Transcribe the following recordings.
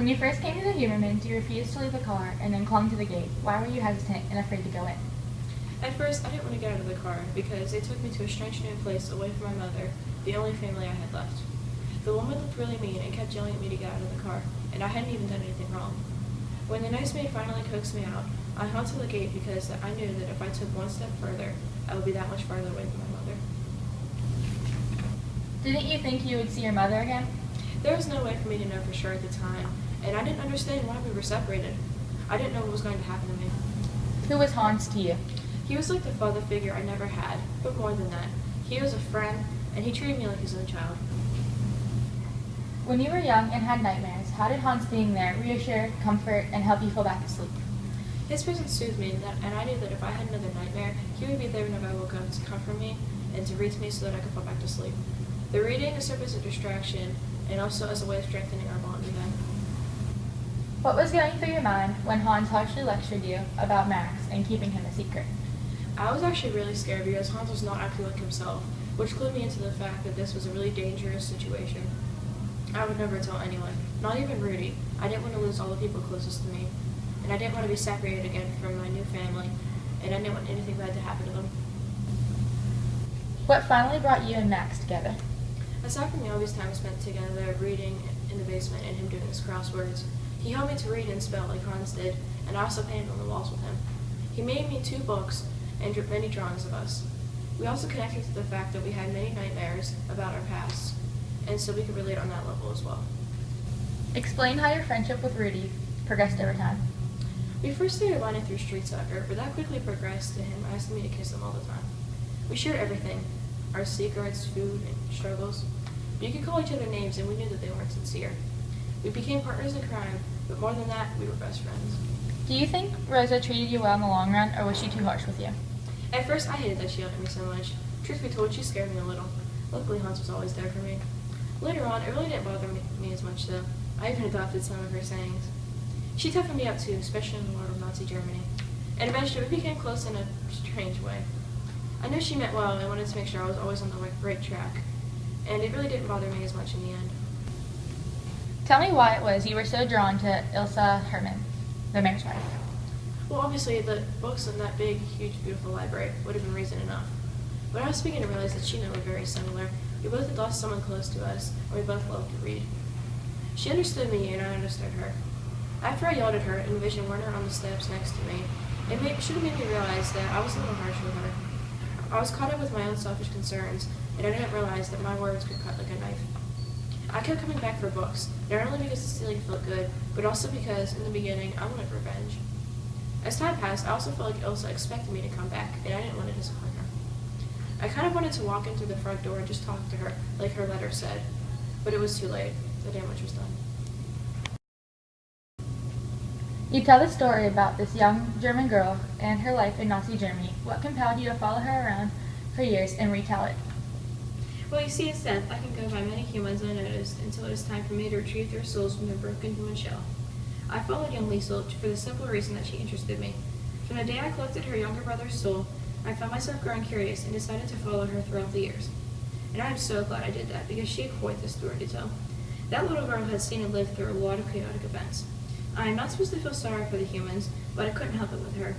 When you first came to the Hubermans, you refused to leave the car and then clung to the gate. Why were you hesitant and afraid to go in? At first, I didn't want to get out of the car because they took me to a strange new place away from my mother, the only family I had left. The woman looked really mean and kept yelling at me to get out of the car, and I hadn't even done anything wrong. When the nice maid finally coaxed me out, I held to the gate because I knew that if I took one step further, I would be that much farther away from my mother. Didn't you think you would see your mother again? There was no way for me to know for sure at the time, and I didn't understand why we were separated. I didn't know what was going to happen to me. Who was Hans to you? He was like the father figure I never had, but more than that. He was a friend, and he treated me like his own child. When you were young and had nightmares, how did Hans being there reassure, comfort, and help you fall back to sleep? His presence soothed me, and I knew that if I had another nightmare, he would be there whenever I woke up to comfort me and to read to me so that I could fall back to sleep. The reading served as a distraction, and also as a way of strengthening our bond again. What was going through your mind when Hans harshly lectured you about Max and keeping him a secret? I was actually really scared because Hans was not acting like himself, which clued me into the fact that this was a really dangerous situation. I would never tell anyone, not even Rudy. I didn't want to lose all the people closest to me, and I didn't want to be separated again from my new family, and I didn't want anything bad to happen to them. What finally brought you and Max together? Aside from the obvious time spent together reading in the basement and him doing his crosswords, he helped me to read and spell like Hans did, and I also painted on the walls with him. He made me 2 books and drew many drawings of us. We also connected to the fact that we had many nightmares about our past, and so we could relate on that level as well. Explain how your friendship with Rudy progressed over time. We first started bonding through street soccer, but that quickly progressed to him asking me to kiss him all the time. We shared everything, our secrets, food, and struggles. We could call each other names, and we knew that they weren't sincere. We became partners in crime, but more than that, we were best friends. Do you think Rosa treated you well in the long run, or was she too harsh with you? At first, I hated that she yelled at me so much. Truth be told, she scared me a little. Luckily, Hans was always there for me. Later on, it really didn't bother me as much, though. I even adopted some of her sayings. She toughened me up, too, especially in the world of Nazi Germany. And eventually, we became close in a strange way. I knew she meant well and wanted to make sure I was always on the right track. And it really didn't bother me as much in the end. Tell me why it was you were so drawn to Ilsa Hermann, the mayor's wife. Well, obviously, the books in that big, huge, beautiful library would have been reason enough. But I was beginning to realize that she and I were very similar. We both had lost someone close to us, and we both loved to read. She understood me, and I understood her. After I yelled at her and envisioned Werner on the steps next to me, it should have made me realize that I was a little harsh with her. I was caught up with my own selfish concerns, and I didn't realize that my words could cut like a knife. I kept coming back for books, not only because the stealing felt good, but also because, in the beginning, I wanted revenge. As time passed, I also felt like Ilsa expected me to come back, and I didn't want to disappoint her. I kind of wanted to walk in through the front door and just talk to her, like her letter said, but it was too late. The damage was done. You tell the story about this young German girl and her life in Nazi Germany. What compelled you to follow her around for years and retell it? Well, you see, as death, I can go by many humans unnoticed until it is time for me to retrieve their souls from their broken human shell. I followed young Liesel for the simple reason that she interested me. From the day I collected her younger brother's soul, I found myself growing curious and decided to follow her throughout the years. And I am so glad I did that, because she had quite the story to tell. That little girl had seen and lived through a lot of chaotic events. I am not supposed to feel sorry for the humans, but I couldn't help it with her.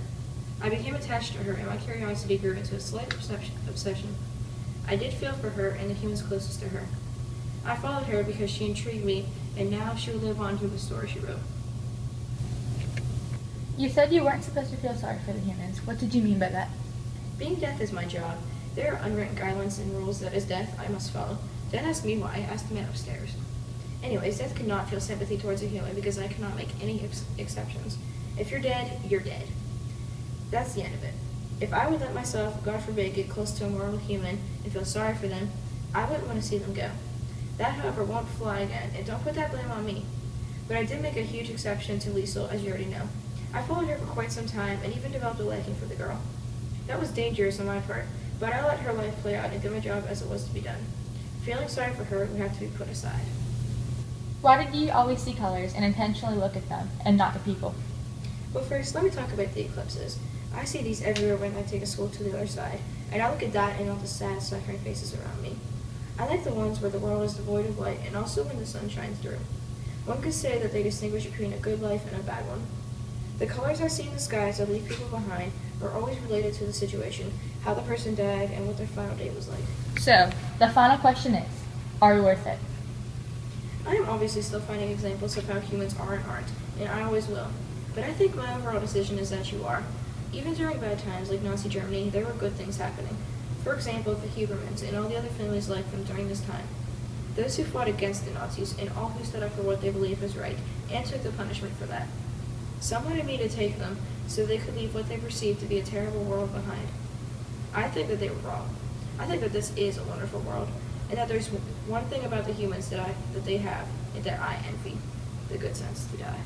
I became attached to her, and my curiosity grew into a slight obsession. I did feel for her and the humans closest to her. I followed her because she intrigued me, and now she would live on through the story she wrote. You said you weren't supposed to feel sorry for the humans. What did you mean by that? Being deaf is my job. There are unwritten guidelines and rules that as deaf I must follow. Don't ask me why, ask the man upstairs. Anyways, death cannot feel sympathy towards a human because I cannot make any exceptions. If you're dead, you're dead. That's the end of it. If I would let myself, God forbid, get close to a mortal human and feel sorry for them, I wouldn't want to see them go. That, however, won't fly again, and don't put that blame on me. But I did make a huge exception to Liesel, as you already know. I followed her for quite some time and even developed a liking for the girl. That was dangerous on my part, but I let her life play out and did my job as it was to be done. Feeling sorry for her would have to be put aside. Why did you always see colors and intentionally look at them and not the people? Well, first, let me talk about the eclipses. I see these everywhere when I take a school to the other side, and I look at that and all the sad, suffering faces around me. I like the ones where the world is devoid of light and also when the sun shines through. One could say that they distinguish between a good life and a bad one. The colors I see in the skies that leave people behind are always related to the situation, how the person died, and what their final day was like. So, the final question is, are we worth it? I am obviously still finding examples of how humans are and aren't, and I always will. But I think my overall decision is that you are. Even during bad times like Nazi Germany, there were good things happening. For example, the Hubermans and all the other families like them during this time. Those who fought against the Nazis and all who stood up for what they believed was right and took the punishment for that. Some wanted me to take them so they could leave what they perceived to be a terrible world behind. I think that they were wrong. I think that this is a wonderful world, and that there's one thing about the humans that they have and that I envy: the good sense to die.